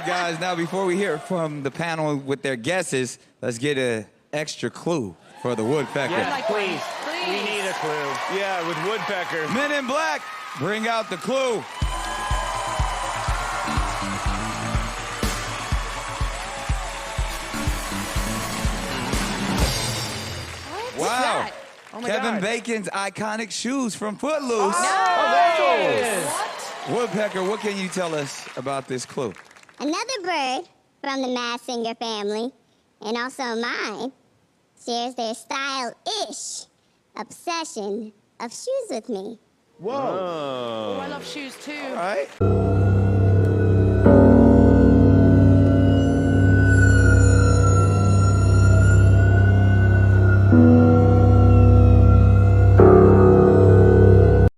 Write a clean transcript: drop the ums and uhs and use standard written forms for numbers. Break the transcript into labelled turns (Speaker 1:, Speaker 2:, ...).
Speaker 1: right, guys, now before we hear from the panel with their guesses, let's get an extra clue for the Woodpecker.
Speaker 2: Yes, please. We need a clue.
Speaker 3: Yeah, with Woodpecker.
Speaker 1: Men in Black, bring out the clue. Wow.
Speaker 2: Oh my
Speaker 1: Kevin
Speaker 2: God.
Speaker 1: Bacon's iconic shoes from Footloose.
Speaker 2: Oh, there it is.
Speaker 1: Woodpecker, what can you tell us about this clue?
Speaker 4: Another bird from the Masked Singer family, and also mine, shares their style-ish obsession of shoes with me.
Speaker 3: Whoa.
Speaker 2: Oh, I love shoes too.
Speaker 1: All right.